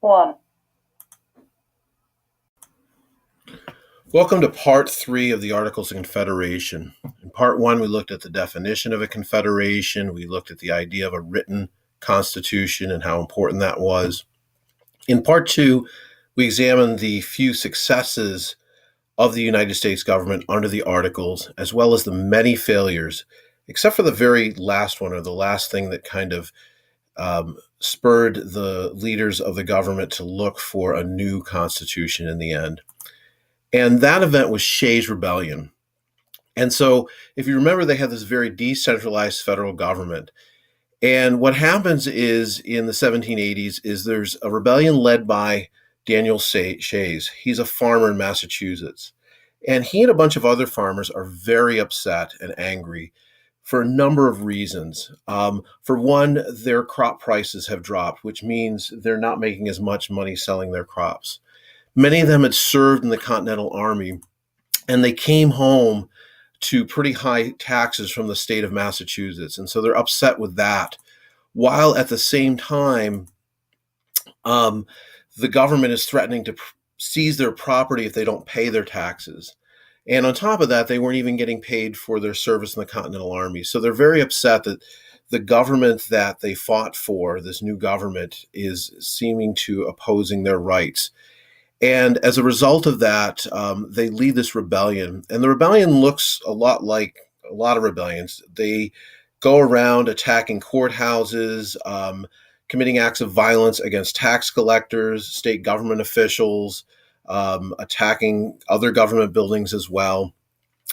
1. Welcome to part 3 of the Articles of Confederation. In part 1, we looked at the definition of a confederation. We looked at the idea of a written constitution and how important that was. In part 2, we examined the few successes of the United States government under the Articles, as well as the many failures, except for the very last one, or the last thing that kind of spurred the leaders of the government to look for a new constitution in the end. And that event was Shay's Rebellion. And so, if you remember, they had this very decentralized federal government. And what happens is, in the 1780s, is there's a rebellion led by Daniel Shays. He's a farmer in Massachusetts. And he and a bunch of other farmers are very upset and angry for a number of reasons. For one, their crop prices have dropped, which means they're not making as much money selling their crops. Many of them had served in the Continental Army, and they came home to pretty high taxes from the state of Massachusetts. And so they're upset with that, while at the same time, the government is threatening to seize their property if they don't pay their taxes. And on top of that, they weren't even getting paid for their service in the Continental Army. So they're very upset that the government that they fought for, this new government, is seeming to opposing their rights. And as a result of that, they lead this rebellion. And the rebellion looks a lot like a lot of rebellions. They go around attacking courthouses, committing acts of violence against tax collectors, state government officials, attacking other government buildings as well.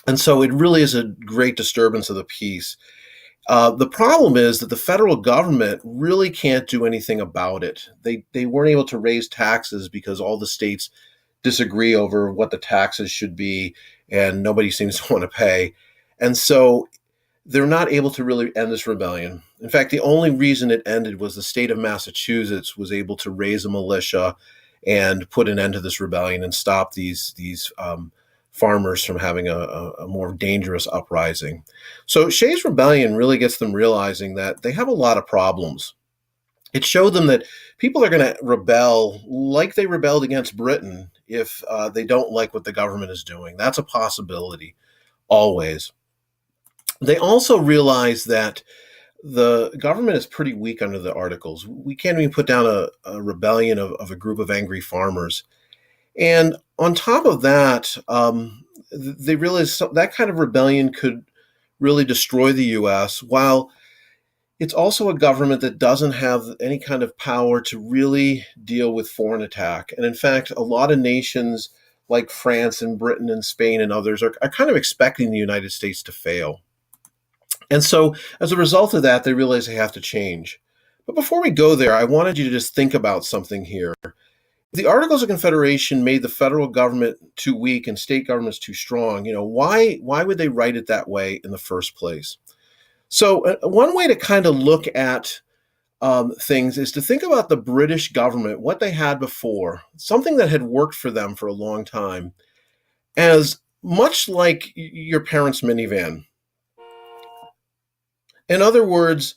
And so it really is a great disturbance of the peace. The problem is that the federal government really can't do anything about it. They weren't able to raise taxes because all the states disagree over what the taxes should be, and nobody seems to want to pay. And so they're not able to really end this rebellion. In fact, the only reason it ended was the state of Massachusetts was able to raise a militia and put an end to this rebellion and stop these farmers from having a more dangerous uprising. So Shay's Rebellion really gets them realizing that they have a lot of problems. It showed them that people are going to rebel like they rebelled against Britain if they don't like what the government is doing. That's a possibility, always. They also realize that the government is pretty weak under the Articles. We can't even put down a rebellion of a group of angry farmers. And on top of that, they realized that kind of rebellion could really destroy the U.S., while it's also a government that doesn't have any kind of power to really deal with foreign attack. And in fact, a lot of nations like France and Britain and Spain and others are kind of expecting the United States to fail. And so as a result of that, they realize they have to change. But before we go there, I wanted you to just think about something here. The Articles of Confederation made the federal government too weak and state governments too strong. Why would they write it that way in the first place? So one way to kind of look at things is to think about the British government, what they had before, something that had worked for them for a long time, as much like your parents' minivan. In other words,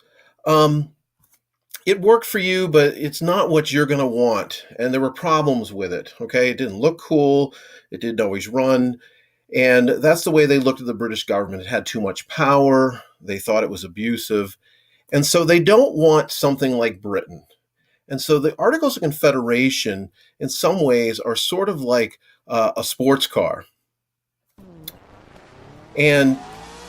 it worked for you, but it's not what you're going to want. And there were problems with it, okay? It didn't look cool. It didn't always run. And that's the way they looked at the British government. It had too much power. They thought it was abusive. And so they don't want something like Britain. And so the Articles of Confederation, in some ways, are sort of like a sports car. And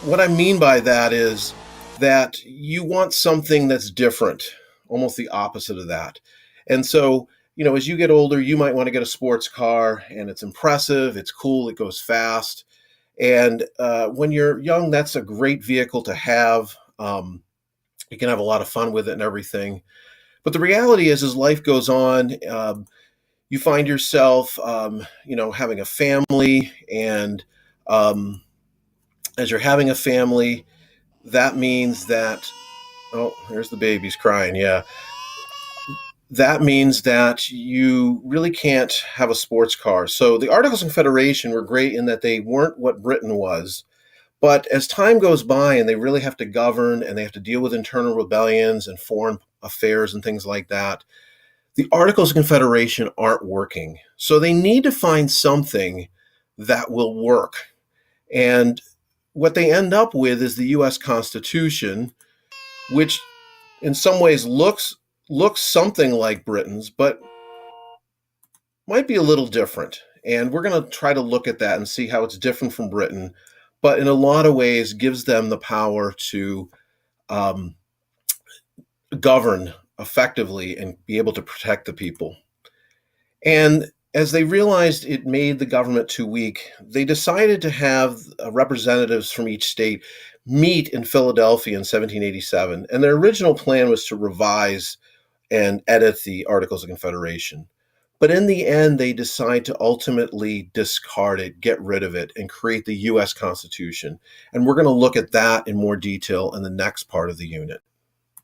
what I mean by that is that you want something that's different, almost the opposite of that. And so, as you get older, you might want to get a sports car, and it's impressive, it's cool, it goes fast. And when you're young, that's a great vehicle to have. You can have a lot of fun with it and everything. But the reality is, as life goes on, you find yourself, having a family, and as you're having a family, that means that, oh, there's the baby's crying, yeah. That means that you really can't have a sports car. So the Articles of Confederation were great in that they weren't what Britain was. But as time goes by and they really have to govern and they have to deal with internal rebellions and foreign affairs and things like that, The Articles of Confederation aren't working. So they need to find something that will work. And what they end up with is the US Constitution, which in some ways looks something like Britain's, but might be a little different. And we're going to try to look at that and see how it's different from Britain, but in a lot of ways gives them the power to um, govern effectively and be able to protect the people. And as they realized it made the government too weak, they decided to have representatives from each state meet in Philadelphia in 1787. And their original plan was to revise and edit the Articles of Confederation. But in the end, they decide to ultimately discard it, get rid of it, and create the US Constitution. And we're going to look at that in more detail in the next part of the unit.